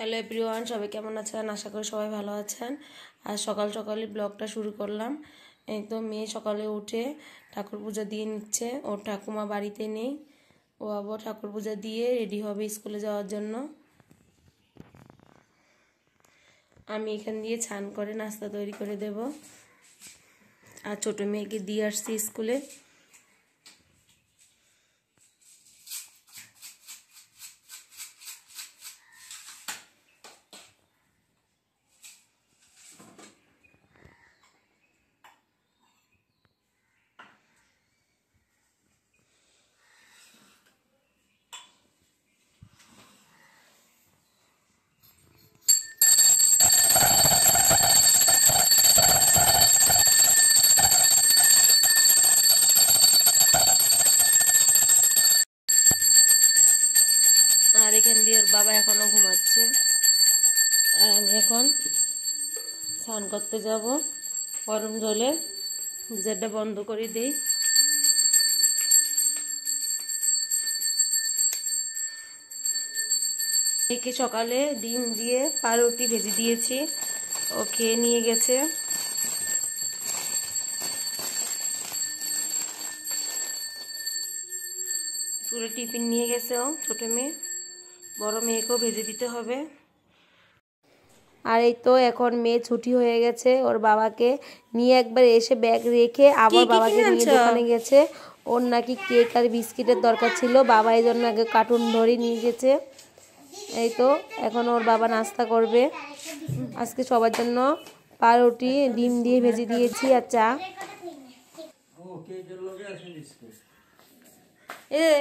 Hello everyone, সবাই কেমন আছেন? আশা করি সবাই ভালো আছেন। আর সকাল সকালে ব্লগটা শুরু করলাম। এই তো মেয়ে সকালে উঠে ঠাকুর পূজা দিয়ে নিচ্ছে। ওর ঠাকুমা বাড়িতে নেই, ও আবার ঠাকুর পূজা দিয়ে রেডি হবে স্কুলে যাওয়ার জন্য। আমি এখান দিয়ে স্নান করে নাস্তা তৈরি করে দেব। আর ছোটো মেয়েকে দিয়ে আসছি স্কুলে। আর এখান দিয়ে ওর বাবা এখনো ঘুমাচ্ছে। আর আমি এখন স্নান করতে যাব। গরম জলে গিজারটা বন্ধ করে দিই। মেয়েকে সকালে ডিম দিয়ে পাউরুটি ভেজে দিয়েছি, ও খেয়ে নিয়ে গেছে। স্কুলে টিফিন নিয়ে গেছে ও ছোট মেয়ে। বড় মেয়েকেও ভেজে দিতে হবে। আর এই তো এখন মেয়ে ছুটি হয়ে গেছে, ওর বাবাকে নিয়ে একবার এসে ব্যাগ রেখে আবার বাবাকে নিয়ে দোকানে গেছে। ওর নাকি কেক আর বিস্কিটের দরকার ছিল, বাবা এই জন্য আগে কার্টুন ধরে নিয়ে গেছে। এই তো এখন ওর বাবা নাস্তা করবে। আজকে সবার জন্য পাউরুটি ডিম দিয়ে ভেজে দিয়েছি আর চা।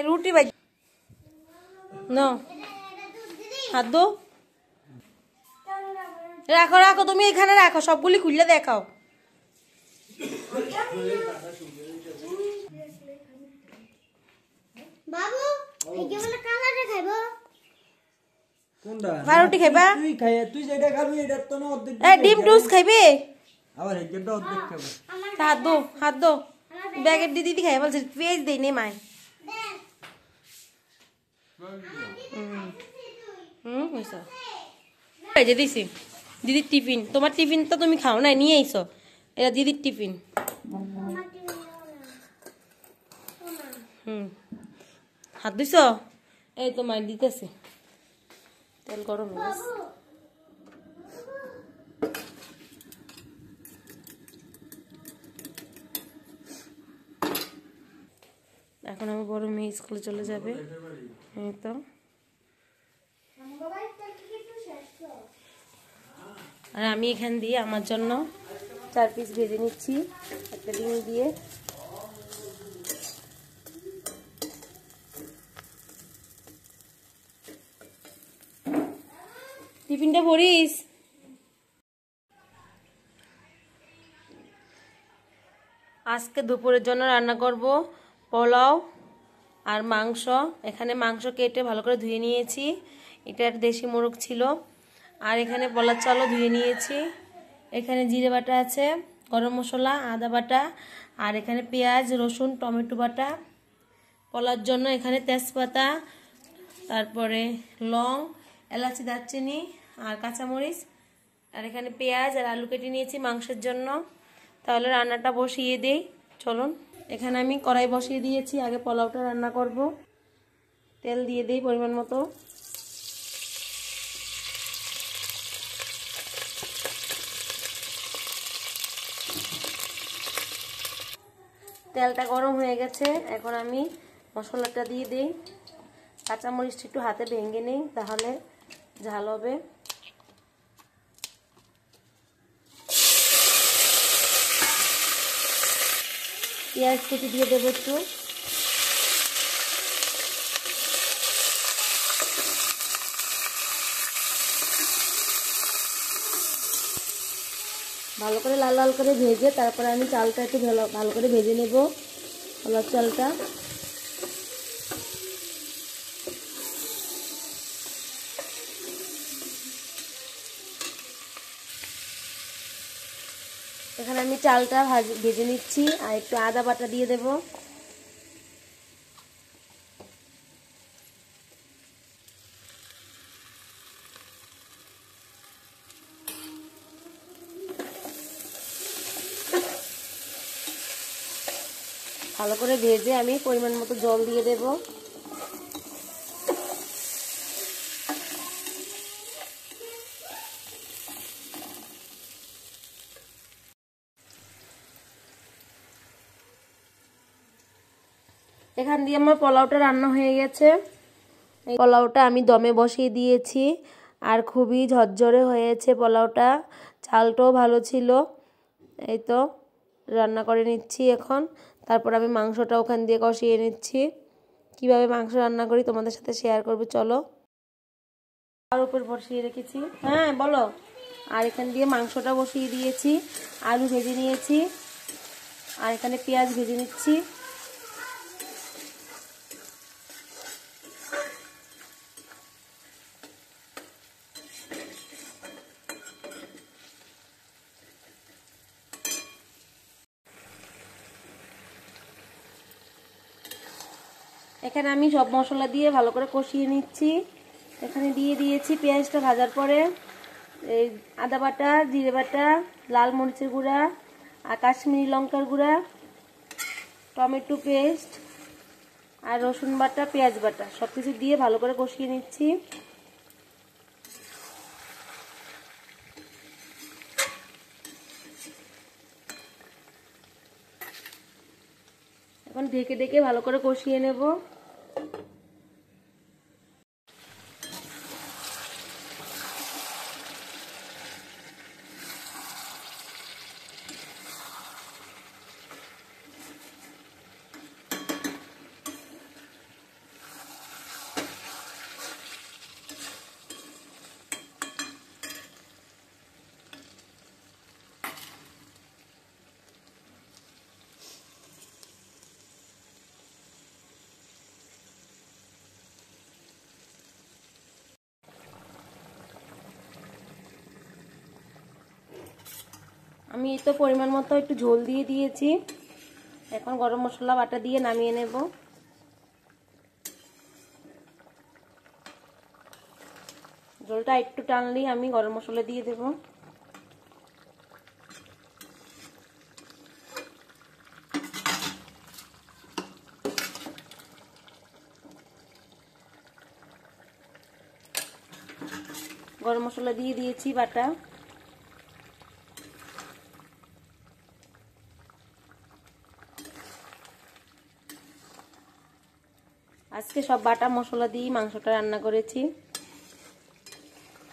রুটি ভাই নাও, হাত দো। রাখো রাখো, তুমি এখানে রাখো, সবগুলি খুললে দেখাও। বাবু এই কেমন কালারে খাইবো? কোনটা পাউরুটি খাইবা? তুই খাই, তুই যেটা খাবি এটা তো না অর্ধেক। এ ডিম টুস খাইবে? আবার এইটা অর্ধেক খাবো। হাত দো, হাত দো। ব্যাগের দিদি খাই বলছে, পেজ দেই নে মায়। হইছে। এই যে দিছি দিদির টিফিন। তোমার টিফিন তো তুমি খাও না, নিয়ে আইছো। এটা দিদির টিফিন। হাত দিছো? এই তো মাই দিতেছে। তেল গরম হয়ে গেছে। এখন আমার বড় মেয়ে স্কুলে চলে যাবে। এই তো আর আমি এখান দিয়ে আমার জন্য 4 পিস ভেজে নিচ্ছি একটা ডিম দিয়ে। টিফিনটা ভরিস। আজকে দুপুরের জন্য রান্না করব পোলাও আর মাংস। এখানে মাংস কেটে ভালো করে ধুয়ে নিয়েছি, এটা দেশি মোরগ ছিল। আর এখানে পোলার চালও ধুয়ে নিয়েছি। এখানে জিরে বাটা আছে, গরম মশলা, আদা বাটা, আর এখানে পেঁয়াজ, রসুন, টমেটো বাটা। পোলার জন্য এখানে তেজপাতা, তারপরে লং, এলাচি, দারচিনি আর কাঁচামরিচ, আর এখানে পেঁয়াজ আর আলু কেটে নিয়েছি মাংসের জন্য। তাহলে রান্নাটা বসিয়ে দেই, চলুন। এখানে আমি কড়াই বসিয়ে দিয়েছি, আগে পোলাওটা রান্না করব। তেল দিয়ে দিই পরিমাণ মতো। তেলটা গরম হয়ে গেছে, এখন আমি মশলাটা দিয়ে দিই। কাঁচামরিচটা একটু হাতে ভেঙে নিই, তাহলে ঝাল হবে। পেঁয়াজ কুচি দিয়ে দেবো একটু। ভালো করে লাল লাল করে ভেজে তারপরে আমি চালটা একটু ভালো করে ভেজে নেব, পোলাও চালটা। এখানে আমি চালটা ভেজে নিচ্ছি আর একটু আদা বাটা দিয়ে দেব। ভালো করে ভেজে আমি পরিমাণ মতো জল দিয়ে দেব। এখান দিয়ে আমার পোলাওটা রান্না হয়ে গেছে। এই পোলাওটা আমি দমে বসিয়ে দিয়েছি আর খুবই ঝরঝরে হয়েছে পোলাওটা, চালটাও ভালো ছিল। এই তো রান্না করে নিচ্ছি এখন। তারপর আমি মাংসটা ওখান দিয়ে কষিয়ে নিচ্ছি। কিভাবে মাংস রান্না করি তোমাদের সাথে শেয়ার করবো, চলো। আর উপর বসিয়ে রেখেছি, হ্যাঁ বলো। আর এখান দিয়ে মাংসটা বসিয়ে দিয়েছি, আলু ভেজে নিয়েছি আর এখানে পেঁয়াজ ভেজে নিচ্ছি। এখানে আমি সব মশলা দিয়ে ভালো করে কষিয়ে নিচ্ছি। এখানে দিয়ে দিয়েছি পেঁয়াজটা ভাজার পরে এই আদা বাটা, জিরে বাটা, লাল মরিচের গুঁড়া আর কাশ্মীরি লঙ্কার গুঁড়া, টমেটো পেস্ট আর রসুন বাটা, পেঁয়াজ বাটা সব কিছু দিয়ে ভালো করে কষিয়ে নিচ্ছি। এখন ঢেকে ঢেকে ভালো করে কষিয়ে নেব। আমি তো পরিমাণ মতো একটু ঝোল দিয়ে দিয়েছি। এখন গরম মশলা বাটা দিয়ে নামিয়ে নেব। ঝোলটা একটু টানলেই আমি গরম মশলা দিয়ে দেব। গরম মশলা দিয়ে দিয়েছি বাটা। আজকে সব বাটা মশলা দিয়ে মাংসটা রান্না করেছি।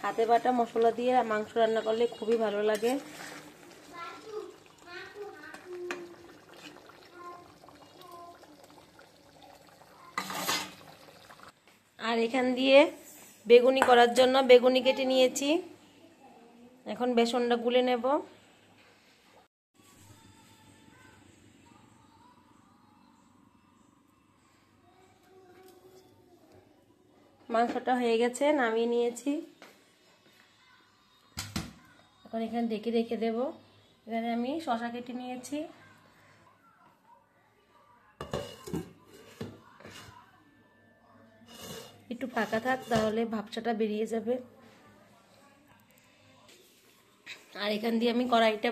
হাতে বাটা মশলা দিয়ে মাংস রান্না করলে খুবই ভালো লাগে। আর এখান দিয়ে বেগুনি করার জন্য বেগুনি কেটে নিয়েছি। এখন বেসনটা গুলে নেব। মাংসটা হয়ে গেছে, নামিয়ে নিয়েছি। এখন এখানে ঢেকে রেখে দেব। এখানে আমি শসা কেটে নিয়েছি। একটু ফাঁকা থাক, তাহলে ভাপসাটা বেরিয়ে যাবে। আর এখান দিয়ে আমি কড়াইটা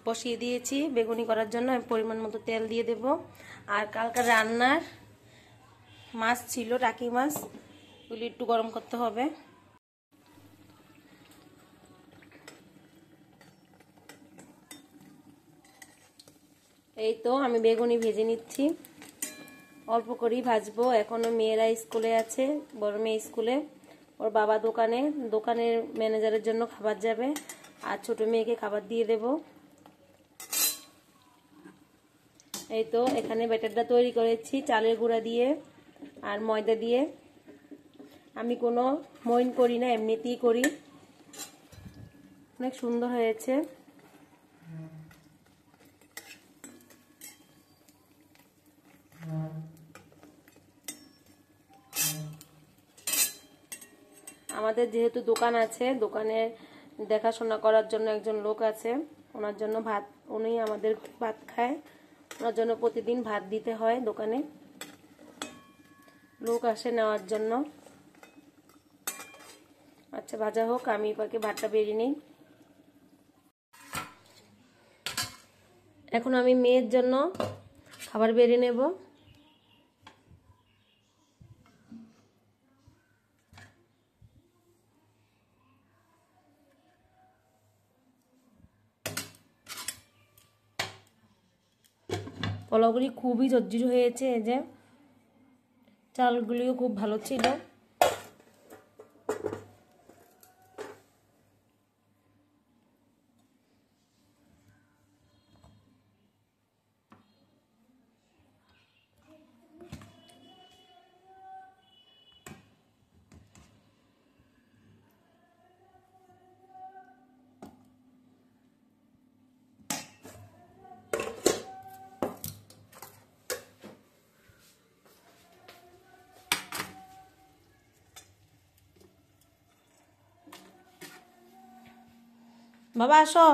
বসিয়ে দিয়েছি বেগুনি করার জন্য। আমি পরিমাণ মতো তেল দিয়ে দেব। আর কালকার রান্নার মাছ ছিল, টাকি মাছ, ওগুলি একটু গরম করতে হবে। এই তো আমি বেগুনি ভেজে নিচ্ছি, অল্প করেই ভাজবো। এখনো মেয়েরা স্কুলে আছে, বড় মেয়ে স্কুলে, ওর বাবা দোকানের ম্যানেজারের জন্য খাবার যাবে, আর ছোট মেয়েকে খাবার দিয়ে দেব। এই তো এখানে ব্যাটারটা তৈরি করেছি চালের গুঁড়া দিয়ে আর ময়দা দিয়ে। আমি কোনো মইন করি না, এমনিতেই করি। অনেক সুন্দর হয়েছে। আমাদের যেহেতু দোকান আছে, দোকানের দেখাশোনা করার জন্য একজন লোক আছে, ওনার জন্য উনি আমাদের ভাত খায়, ওনার জন্য প্রতিদিন ভাত দিতে হয়। দোকানে লোক আসে নেওয়ার জন্য। আচ্ছা ভাজা হোক, আমি পাকে ভাতটা বেরিয়ে নিই। এখন আমি মেয়ের জন্য খাবার বেড়ে নেব। পোলাওগুলি খুবই ঝরঝরে হয়েছে, এই যে চালগুলিও খুব ভালো ছিল। বাবা আসো,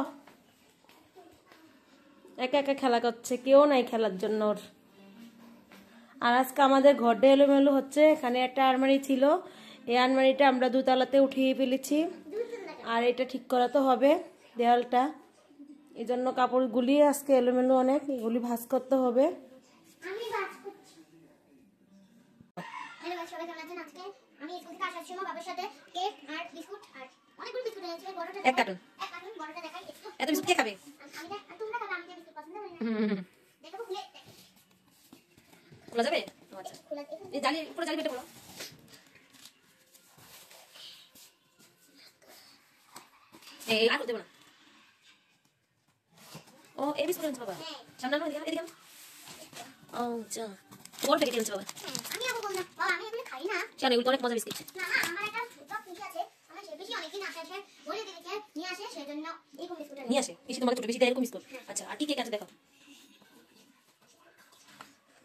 একা একা খেলা করছে, কেউ নাই খেলার জন্য ওর। আর আজকে আমাদের ঘরটা এলোমেলো হচ্ছে। এখানে একটা আলমারি ছিল, এই আলমারিটা আমরা দোতলাতে উঠিয়ে ফেলেছি। আর এটা ঠিক করাতে হবে দেওয়ালটা, এই জন্য কাপড়গুলি আজকে এলোমেলো অনেক, এগুলি ভাঁজ করতে হবে। আমি কাজ করছি। হ্যালো গাইস, সবাই কেমন আছেন? আজকে আমি স্কুল থেকে আসার সময় বাবার সাথে কেক আর বিস্কুট আর অনেকগুলো বিস্কুট এনেছি। বড়টা এক কার্টুন বড়টা দেখাই। এত বিস্কুট কে খাবে? আমি না, তোমরা খাবে, আমি বিস্কুট পছন্দ করি না। দেখো খুলে খোলা যাবে? আচ্ছা, খুলে এই জালি পুরো জালি কেটে পড়ো। এই আর দেব না। ও এই বিস্কুট আনছো বাবা? সামনে আনো, এদিকে এদিকে। ও আচ্ছা, বড় প্যাকেট আনছো বাবা? আমি আবার বললাম বাবা আমি এগুলো খাই না। কেন, এগুলো তো অনেক মজা বিস্কুট। না না, আমার একটা ছোট পিসি আছে, আমার সে পিসি অনেকদিন আসে বলে দিয়েছে নিয়ে আসে, সেজন্য এই বিস্কুটটা নিয়ে আসে পিসি তোমাকে ছোট পিসি দেয় এরকম বিস্কুট? আচ্ছা, আর কি কেক আছে দেখো।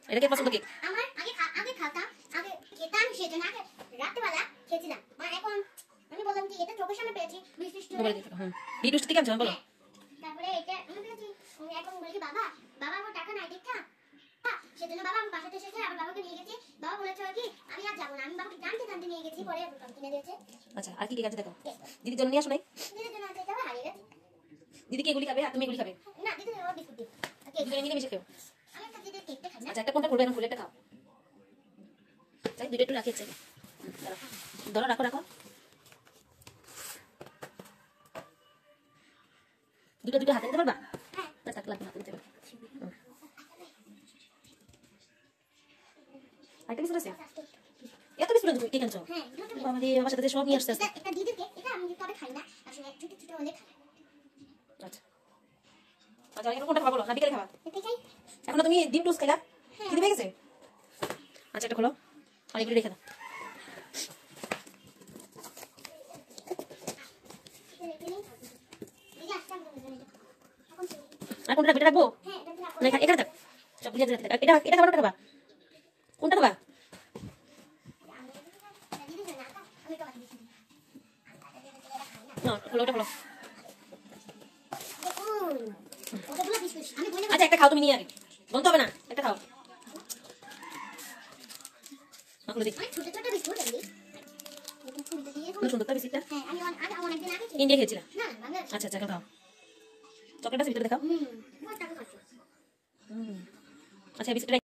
এটা কে পছন্দ কেক? আমার আগে খেতাম, আগে খেতাম, সেজন্য আগে রাত্রেবেলা খেয়েছিলাম। আর এখন আমি বললাম কি এটা চোখের সামনে পেয়েছি বিশিষ্ট। বলে দিতে হুম বিটুস থেকে আনছো বলো। তারপরে এটা আমি পেয়েছি, আমি এখন বলি বাবা আমার টাকা নাই দেখা, সেজন্য বাবা আমি বাসাতে এসেছে, আবার বাবাকে নিয়ে গেছি। বাবা বলেছে কি আমি আর যাবো না, আমি বাবাকে টানতে নিয়ে গেছি, পরে কিনে দিয়েছে। আচ্ছা, আর কি কেক আছে দেখো। দিদির জন্য নিয়ে আসো নাই? দিদির জন্য আছে, এটা হারিয়ে গেছে। দিদি কি এগুলি খাবে আর তুমি এগুলি খাবে? না দিদি ও বিস্কুট দিই। দুজনে মিলে মিশে খেও। আমি একটা দিদির কেকটা খাই না। আচ্ছা, একটা কোনটা করবে, এখন ফুলে একটা খাও। তাই দুটো একটু রাখি চাই। ধরো, রাখো রাখো। দুটো হাতে নিতে পারবা? না থাক, লাগবে হাতে নিতে পারবা। আরেকটা বিস্কুট আছে? এত বিস্কুট আনছো, কেক আনছো? হ্যাঁ দুটো বাবা রে, আমার সাথে সব নিয়ে আসতে আসতে। একটা দিদির কেক, এটা আমি তবে খাই না, আসলে ছোট ছোট হলে খাই। আচ্ছা আচ্ছা, এখন কোনটা খাবা বলো, না বিকেলে খাবা? এতে খাই। এখন তুমি ডিম টোস্ট খাইলা, খিদে পেয়ে গেছে? আচ্ছা, এটা খোলো আর এগুলো রেখে দাও। দিদি আসতে আমি এখন আর কোনটা রাখবো? এটা রাখবো হ্যাঁ এটা রাখো। না এখানে থাক, সবগুলো এক জায়গায় থাক। এটা এটা খাবার খাবা? কোনটা খাবা? দিদির জন্য আটা আমি তো বাকি দিচ্ছি। না খোলো, ওটা খোলো। দেখুন কতগুলো বিস্কুট আমি বলে আচ্ছা, একটা খাও তুমি, নিয়ে আগে বলতে হবে না, একটা খাও। খুলে দিচ্ছি। অনেক ছোট ছোট বিস্কুট এগুলি। দেখুন খুলতে দিয়ে খুব সুন্দর বিস্কুটটা, হ্যাঁ আমি আগে অনেকদিন আগে খেয়েছি। ইন্ডিয়া খেয়েছিলাম। না বাংলা। আচ্ছা আচ্ছা, এখন খাও। চকলেট আছে ভিতরে দেখাও। আমার টাকা খাচ্ছি। আচ্ছা, বিস্কুটটা